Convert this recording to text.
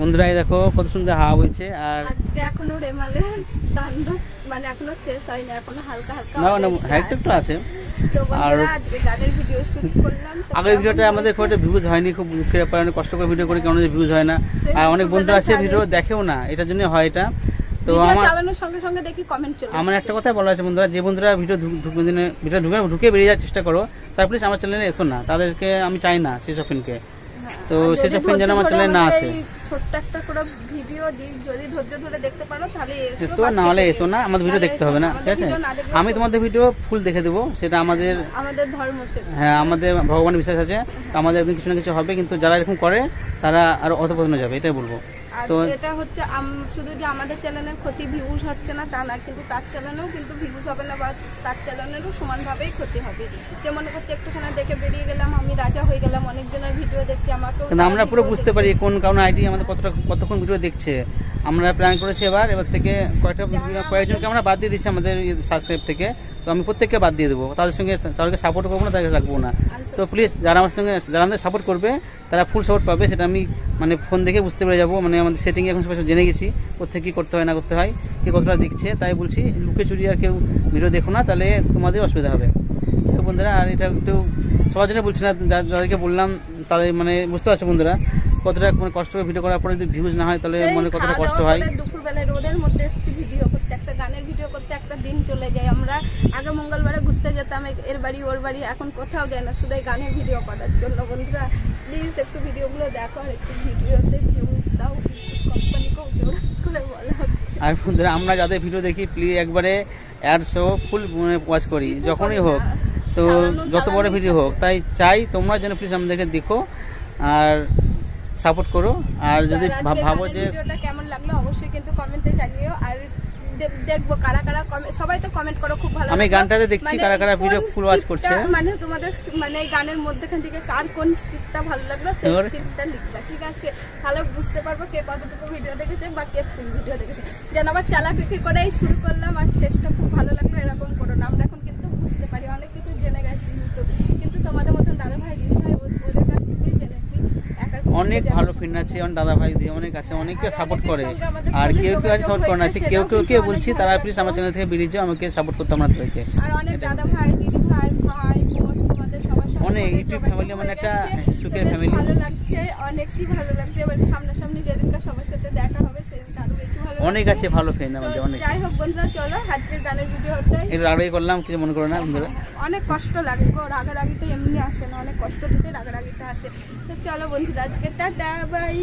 বন্ধুরা দেখো কত সুন্দর হাওয়া বইছে। আর আজকে এখনো রেমালের তাণ্ডব মানে এখনো শেষ হয়নি, এখনো হালকা হালকা না না একটু আছে। আর আজকে গানের ভিডিও শুট করলাম। আগের ভিডিওটা আমাদের খুব একটা ভিউজ হয়নি, খুব দুঃখের ব্যাপার, অনেক কষ্ট করে ভিডিও করি কারণ ভিউজ হয় না, আর অনেক বন্ধু আছে ভিডিও দেখেও না, এটার জন্য হয় এটা। তো আমার চালানোর সঙ্গে সঙ্গে দেখি কমেন্ট চলে আসে। আমার একটা কথা বলা আছে বন্ধুরা, যে বন্ধুরা ভিডিও ঢুকে বেরিয়ে যাওয়ার চেষ্টা করো, তারপরে আমার চ্যানেলে এসো না, তাদেরকে আমি চাই না সেসব ফিনকে। তো সেসব ফিন যেন আমার চ্যানেলে না আসে। ছোট্ট একটা করে ভিডিও দিই, যদি ধৈর্য ধরে দেখতে পারো তাহলে এসো, না হলে এসো না, আমাদের ভিডিও দেখতে হবে না, ঠিক আছে? আমি তোমাদের ভিডিও ফুল দেখে দেবো, সেটা আমাদের ধর্ম। হ্যাঁ, আমাদের ভগবানের বিশ্বাস আছে, আমাদের একদিন কিছু না কিছু হবে, কিন্তু যারা এরকম করে তারা আরো অধপতনে যাবে, এটাই বলবো। আর তো এটা হচ্ছে শুধু যে আমাদের চ্যানেলের ক্ষতি ভিউজ হচ্ছে না তা না, কিন্তু তার চ্যানেলেও কিন্তু ভিউজ হবে না বা তার চ্যানেলেরও সমানভাবেই ক্ষতি হবে। যেমন হচ্ছে একটুখানি দেখে বেরিয়ে গেলাম, আমি রাজা হয়ে গেলাম, অনেকজনের ভিডিও দেখছি, আমাকেও কিন্তু আমরা পুরো বুঝতে পারি কোন কারণে আইডি আমাদের কতক্ষণ ভিডিও দেখছে। আমরা প্ল্যান করেছি এবার থেকে কয়েকজনকে আমরা বাদ দিয়ে দিচ্ছি আমাদের সাবস্ক্রাইব থেকে। তো আমি প্রত্যেককে বাদ দিয়ে দেবো, তাদেরকে সাপোর্ট করবো না, তাদেরকে রাখবো না। তো প্লিজ যারা আমাদের সাপোর্ট করবে তারা ফুল সাপোর্ট পাবে, সেটা আমি মানে ফোন দেখে বুঝতে পেরে যাবো। মানে আমাদের সেটিংয়ে এখন সব জেনে গেছি কোথেকে কী করতে হয় না করতে হয়, কে কতটা দেখছে। তাই বলছি লুকে চুরি আর কেউ ভিডিও দেখো না, তাহলে তোমাদের অসুবিধা হবে বন্ধুরা। আর এটা একটু সবার জন্য বলছি না, যাদেরকে বললাম তাদের মানে বুঝতে পারছো বন্ধুরা কতটা মানে কষ্ট করে ভিডিও করার পরে যদি ভিউজ না হয় তাহলে মনে কতটা কষ্ট হয়। দুপুরবেলায় রোদের মধ্যে এসেছি ভিডিও করতে, একটা গানের ভিডিও করতে একটা দিন চলে যায়। আমরা আগে মঙ্গলবারে ঘুরতে যেতাম এর বাড়ি ওর বাড়ি, এখন কোথাও যায় না, শুধু গানের ভিডিও করার জন্য। বন্ধুরা প্লিজ একটু ভিডিওগুলো দেখো আর একটু ভিডিওতে ভিউজ দাও, কোম্পানিকেও জোর করে বলা হচ্ছে। আর বন্ধুরা আমরা যাদের ভিডিও দেখি প্লিজ একবারে অ্যাড সহ ফুল ওয়াচ করি যখনই হোক, তো যত বড় ভিডিও হোক। তাই চাই তোমরা যেন প্লিজ আমাদেরকে দেখো আর সাপোর্ট করো। আর যদি ভাবো যে ভিডিওটা কেমন লাগলো অবশ্যই কিন্তু কমেন্টে জানিও। আর দেখবো কারা কারা সবাই তো কমেন্ট করো, খুব ভালো। আমি গানটাতে দেখছি কারা কারা ভিডিও ফুল ওয়াচ করছে। মানে তোমাদের মানে এই গানের মধ্যখান থেকে কার কোন স্ক্রিপ্টটা ভালো লাগলো সেই স্ক্রিপ্টটা লিখবা, ঠিক আছে? তাহলে বুঝতে পারবো কে কতটুকু ভিডিও দেখেছে বা কে ফুল ভিডিও দেখেছে। যেন আবার চালাকি করেই শুরু করলাম আর শেষটা খুব ভালো লাগলো এরকম করো না। আমরা এখন কিন্তু বুঝতে পারি, অনেক কিছু জেনে গেছি কিন্তু তোমাদের মতন দাদা ভাই দিদি ভাই ওদের কাছ থেকেই জেনেছি। অনেক ভালো ফ্রেন্ড আছে, দাদা ভাই দিদি অনেক আছে, অনেকে সাপোর্ট করে। আর কেউ কেউ আছে সাপোর্ট করে না, কেউ বলছি তারা প্লিজ আমার চ্যানেল থেকে বেরিয়ে যাও, আমাকে সাপোর্ট করতে আপনাদেরকে। আর অনেক দাদা ভাই দিদি ভাই ভাই বোন তোমাদের সবার সাথে অনেক ইউটিউব ফ্যামিলি মানে একটা সুখের ফ্যামিলি। ভালো লাগছে, অনেকই ভালো লাগছে। এবার সামনাসামনি যেদিনকার সবার সাথে দেখা হবে সেদিনটা আরো বেশি ভালো। অনেক আছে ভালো ফ্রেন্ড আমাদের অনেক। যাই হোক বন্ধুরা চলো আজকের গানের ভিডিওটাই একটু রাগারাগি করলাম, কিছু মনে করো না বন্ধুরা। অনেক কষ্ট লাগে গো, রাগারাগি তো এমনি আসে না, অনেক কষ্ট দিতে রাগারাগিটা আসে। তো চলো বন্ধুরা আজকে টাটা বাই।